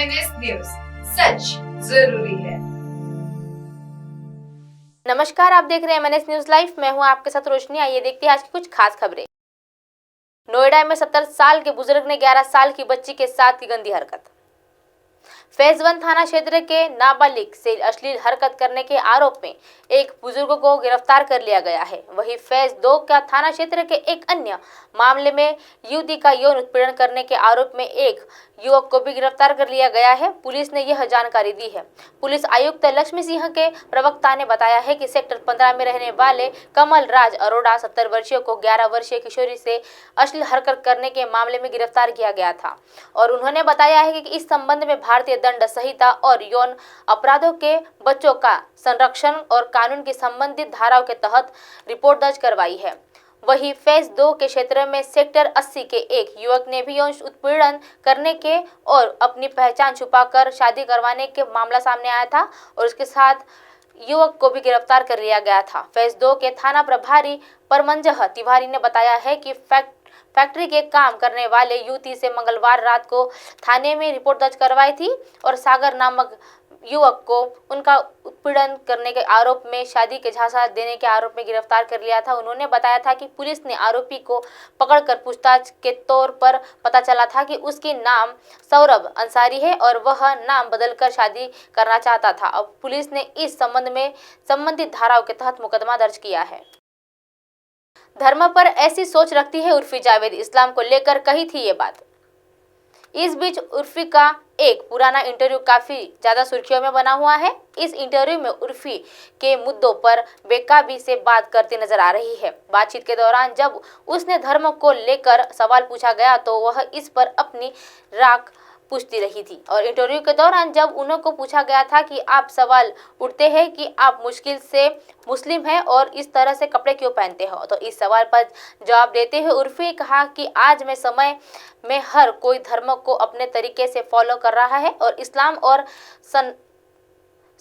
MNS news, सच जरूरी है। नमस्कार, आप देख रहे हैं MNS न्यूज लाइव। मैं हूं आपके साथ रोशनी। आइए देखते हैं आज की कुछ खास खबरें। नोएडा में 70 साल के बुजुर्ग ने 11 साल की बच्ची के साथ की गंदी हरकत। फेज 1 थाना क्षेत्र के नाबालिग से अश्लील हरकत करने के आरोप में एक बुजुर्ग को गिरफ्तार कर लिया गया है। वहीं फेज 2 का थाना क्षेत्र के एक अन्य मामले में युवती का यौन उत्पीड़न करने के आरोप में एक युवक को भी गिरफ्तार कर लिया गया है। पुलिस ने यह जानकारी दी है। पुलिस आयुक्त लक्ष्मी सिंह के प्रवक्ता ने बताया है कि सेक्टर 15 में रहने वाले कमल राज अरोड़ा 70 वर्षीय को 11 वर्षीय किशोरी से अश्लील हरकत करने के मामले में गिरफ्तार किया गया था और उन्होंने बताया है कि इस संबंध में भारतीय दंड संहिता और यौन अपराधों के बच्चों का संरक्षण और कानून की संबंधित धाराओं के तहत रिपोर्ट दर्ज करवाई है। वहीं फेज 2 के क्षेत्र में सेक्टर 80 के एक युवक ने भी यौन उत्पीड़न करने के और अपनी पहचान छुपाकर शादी करवाने के मामला सामने आया था और उसके साथ युवक को भी गिरफ्तार कर लिया गया था। फेज 2 के थाना प्रभारी परमंजह तिवारी ने बताया है कि फैक्ट्री के काम करने वाले युवती से मंगलवार रात को थाने में रिपोर्ट दर्ज करवाई थी और सागर नामक युवक को उनका उत्पीड़न करने के आरोप में शादी के झांसा देने के आरोप में गिरफ्तार कर लिया था। उन्होंने बताया था कि पुलिस ने आरोपी को पकड़कर पूछताछ के तौर पर पता चला था कि उसकी नाम सौरभ अंसारी है और वह नाम बदलकर शादी करना चाहता था। अब पुलिस ने इस संबंध में संबंधित धाराओं के तहत मुकदमा दर्ज किया है। धर्म पर ऐसी सोच रखती है उर्फी जावेद, इस्लाम को लेकर कही थी ये बात। इस बीच उर्फी का एक पुराना इंटरव्यू काफी ज्यादा सुर्खियों में बना हुआ है। इस इंटरव्यू में उर्फी के मुद्दों पर बेकाबी से बात करती नजर आ रही है। बातचीत के दौरान जब उसने धर्म को लेकर सवाल पूछा गया तो वह इस पर अपनी राग पूछती रही थी और इंटरव्यू के दौरान जब उनको पूछा गया था कि आप सवाल उठते हैं कि आप मुश्किल से मुस्लिम हैं और इस तरह से कपड़े क्यों पहनते हो, तो इस सवाल पर जवाब देते हुए उर्फी ने कहा कि आज में समय में हर कोई धर्म को अपने तरीके से फॉलो कर रहा है और इस्लाम और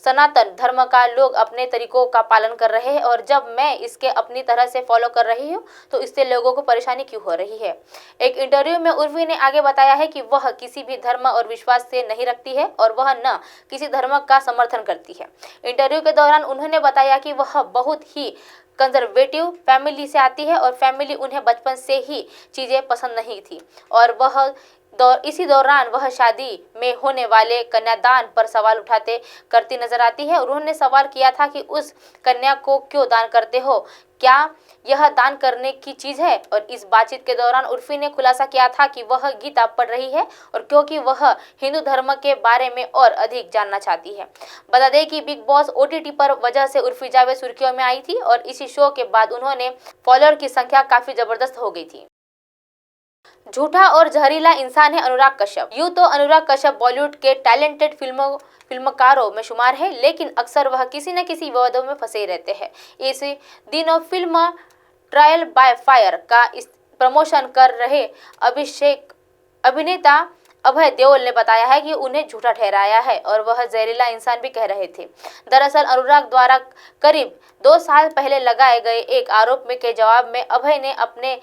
सनातन धर्म का लोग अपने तरीकों का पालन कर रहे हैं और जब मैं इसके अपनी तरह से फॉलो कर रही हूँ तो इससे लोगों को परेशानी क्यों हो रही है। एक इंटरव्यू में उर्वी ने आगे बताया है कि वह किसी भी धर्म और विश्वास से नहीं रखती है और वह न किसी धर्म का समर्थन करती है। इंटरव्यू के दौरान उन्होंने बताया कि वह बहुत ही कंजर्वेटिव फैमिली से आती है और फैमिली उन्हें बचपन से ही चीज़ें पसंद नहीं थी और इसी दौरान वह शादी में होने वाले कन्यादान पर सवाल उठाते करती नजर आती है। उन्होंने सवाल किया था कि उस कन्या को क्यों दान करते हो, क्या यह दान करने की चीज़ है। और इस बातचीत के दौरान उर्फी ने खुलासा किया था कि वह गीता पढ़ रही है और क्योंकि वह हिंदू धर्म के बारे में और अधिक जानना चाहती है। बता दें कि बिग बॉस OTT पर वजह से उर्फी जावेद सुर्खियों में आई थी और इसी शो के बाद उन्होंने फॉलोअर की संख्या काफ़ी ज़बरदस्त हो गई थी। झूठा और जहरीला इंसान है अनुराग कश्यप। यूँ तो अनुराग कश्यप बॉलीवुड के टैलेंटेड फिल्मकारों में शुमार है, लेकिन अक्सर वह किसी न किसी विवादों में फंसे रहते हैं। इस दिनों फिल्म ट्रायल बाय फायर का प्रमोशन कर रहे अभिनेता अभय देओल ने बताया है कि उन्हें झूठा ठहराया है और वह जहरीला इंसान भी कह रहे थे। दरअसल अनुराग द्वारा करीब 2 साल पहले लगाए गए एक आरोप में के जवाब में अभय ने अपने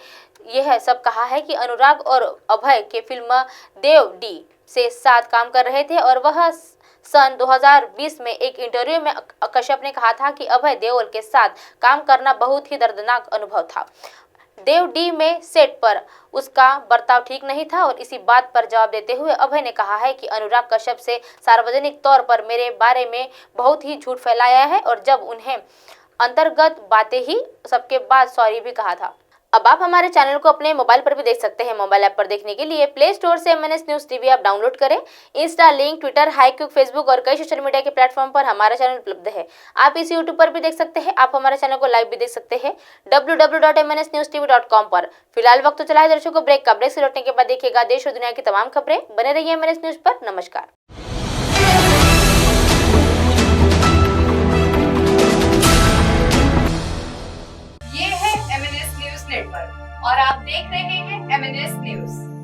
यह सब कहा है कि अनुराग और अभय के फिल्म देव डी से साथ काम कर रहे थे और वह सन 2020 में एक इंटरव्यू में कश्यप ने कहा था कि अभय देओल के साथ काम करना बहुत ही दर्दनाक अनुभव था। देव डी में सेट पर उसका बर्ताव ठीक नहीं था और इसी बात पर जवाब देते हुए अभय ने कहा है कि अनुराग कश्यप से सार्वजनिक तौर पर मेरे बारे में बहुत ही झूठ फैलाया है और जब उन्हें अंतर्गत बातें ही सबके बाद सॉरी भी कहा था। अब आप हमारे चैनल को अपने मोबाइल पर भी देख सकते हैं। मोबाइल ऐप पर देखने के लिए प्ले स्टोर से MNS न्यूज TV आप डाउनलोड करें। इंस्टा, लिंक, ट्विटर, हाईक्यूक, फेसबुक और कई सोशल मीडिया के प्लेटफॉर्म पर हमारा चैनल उपलब्ध है। आप इस यूट्यूब पर भी देख सकते हैं। आप हमारे चैनल को लाइव भी देख सकते हैं www.mnsnewstv.com पर। फिलहाल वक्त तो चला है दर्शकों ब्रेक का। ब्रेक से लौटने के बाद देखिएगा देश और दुनिया की तमाम खबरें। बने रहिए MNS न्यूज पर। नमस्कार। ये है MNS न्यूज नेटवर्क और आप देख रहे हैं MNS न्यूज।